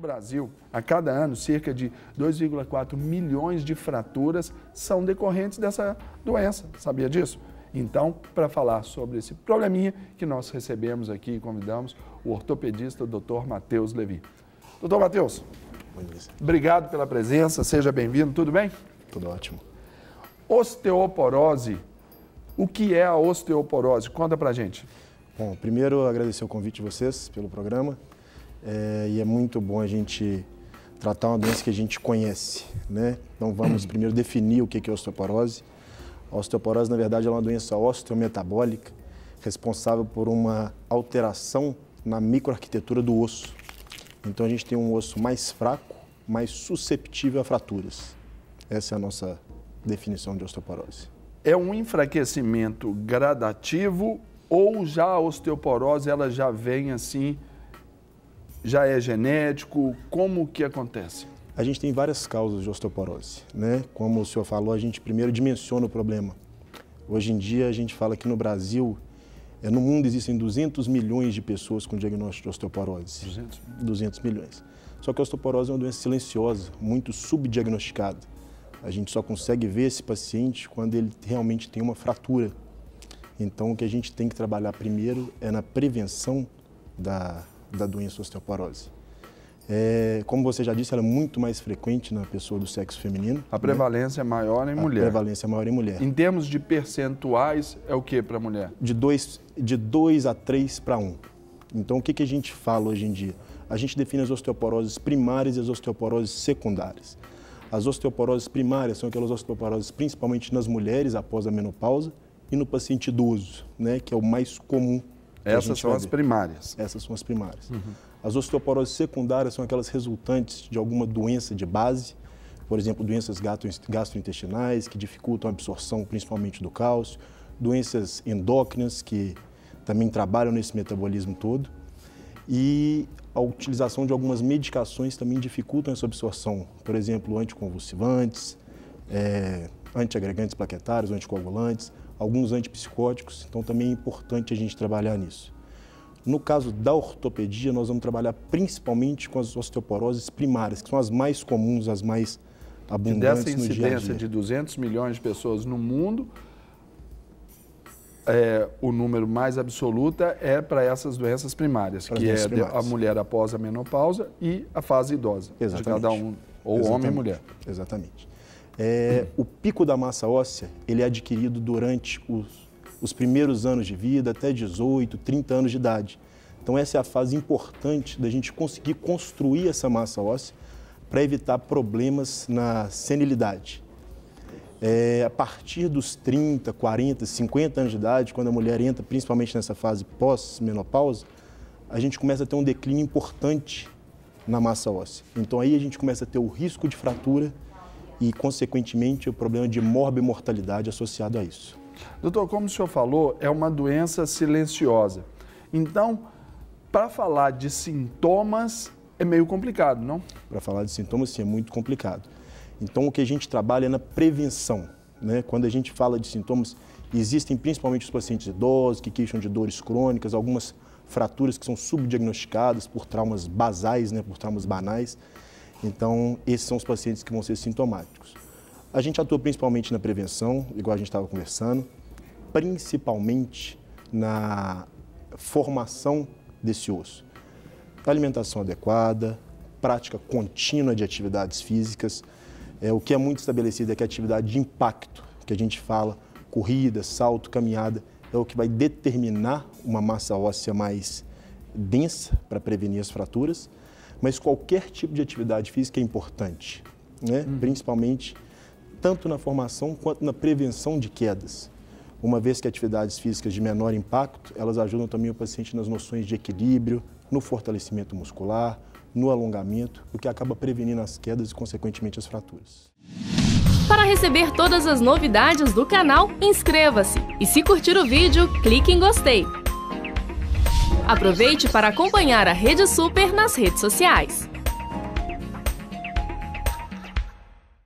Brasil, a cada ano, cerca de 2,4 milhões de fraturas são decorrentes dessa doença. Sabia disso? Então, para falar sobre esse probleminha que nós recebemos aqui e convidamos o ortopedista, o Dr. Matheus Levi. Doutor Matheus, obrigado pela presença, seja bem-vindo, tudo bem? Tudo ótimo. Osteoporose, o que é a osteoporose? Conta pra gente. Bom, primeiro agradecer o convite de vocês pelo programa. E é muito bom a gente tratar uma doença que a gente conhece, né? Então vamos primeiro definir o que é osteoporose. A osteoporose, na verdade, é uma doença osteometabólica responsável por uma alteração na microarquitetura do osso. Então a gente tem um osso mais fraco, mais susceptível a fraturas. Essa é a nossa definição de osteoporose. É um enfraquecimento gradativo ou já a osteoporose ela já vem assim, já é genético? Como que acontece? A gente tem várias causas de osteoporose, né? Como o senhor falou, a gente primeiro dimensiona o problema. Hoje em dia a gente fala que no Brasil, no mundo existem 200 milhões de pessoas com diagnóstico de osteoporose. 200 milhões. Só que a osteoporose é uma doença silenciosa, muito subdiagnosticada. A gente só consegue ver esse paciente quando ele realmente tem uma fratura. Então o que a gente tem que trabalhar primeiro é na prevenção da doença osteoporose. Como você já disse, ela é muito mais frequente na pessoa do sexo feminino. A prevalência é maior em mulher. A prevalência é maior em mulher. Em termos de percentuais, é o que para a mulher? De 2 a 3 para 1. Então, o que a gente fala hoje em dia? A gente define as osteoporoses primárias e as osteoporoses secundárias. As osteoporoses primárias são aquelas osteoporoses principalmente nas mulheres após a menopausa e no paciente idoso, né, que é o mais comum. Essas são as primárias. Essas são as primárias. As osteoporoses secundárias são aquelas resultantes de alguma doença de base, por exemplo, doenças gastrointestinais que dificultam a absorção principalmente do cálcio, doenças endócrinas que também trabalham nesse metabolismo todo e a utilização de algumas medicações também dificultam essa absorção, por exemplo, anticonvulsivantes, antiagregantes plaquetários, anticoagulantes, alguns antipsicóticos, então também é importante a gente trabalhar nisso. No caso da ortopedia, nós vamos trabalhar principalmente com as osteoporoses primárias, que são as mais comuns, as mais abundantes no dia a dia. Dessa incidência de 200 milhões de pessoas no mundo, o número mais absoluto é para essas doenças primárias, que é a mulher após a menopausa e a fase idosa. Exatamente. De cada um, ou homem e mulher. Exatamente. O pico da massa óssea, ele é adquirido durante os primeiros anos de vida, até 18, 30 anos de idade. Então essa é a fase importante da gente conseguir construir essa massa óssea para evitar problemas na senilidade. A partir dos 30, 40, 50 anos de idade, quando a mulher entra principalmente nessa fase pós-menopausa, a gente começa a ter um declínio importante na massa óssea. Então aí a gente começa a ter o risco de fratura e, consequentemente, o problema de morbimortalidade associado a isso. Doutor, como o senhor falou, é uma doença silenciosa. Então, para falar de sintomas, é meio complicado, não? Para falar de sintomas, sim, é muito complicado. Então, o que a gente trabalha é na prevenção, né? Quando a gente fala de sintomas, existem principalmente os pacientes idosos que queixam de dores crônicas, algumas fraturas que são subdiagnosticadas por traumas basais, né? Por traumas banais. Então, esses são os pacientes que vão ser sintomáticos. A gente atua principalmente na prevenção, igual a gente estava conversando, principalmente na formação desse osso. Alimentação adequada, prática contínua de atividades físicas. O que é muito estabelecido é que a atividade de impacto, que a gente fala, corrida, salto, caminhada, é o que vai determinar uma massa óssea mais densa para prevenir as fraturas. Mas qualquer tipo de atividade física é importante, né? Principalmente tanto na formação quanto na prevenção de quedas. Uma vez que atividades físicas de menor impacto, elas ajudam também o paciente nas noções de equilíbrio, no fortalecimento muscular, no alongamento, o que acaba prevenindo as quedas e, consequentemente, as fraturas. Para receber todas as novidades do canal, inscreva-se e, se curtir o vídeo, clique em gostei. Aproveite para acompanhar a Rede Super nas redes sociais.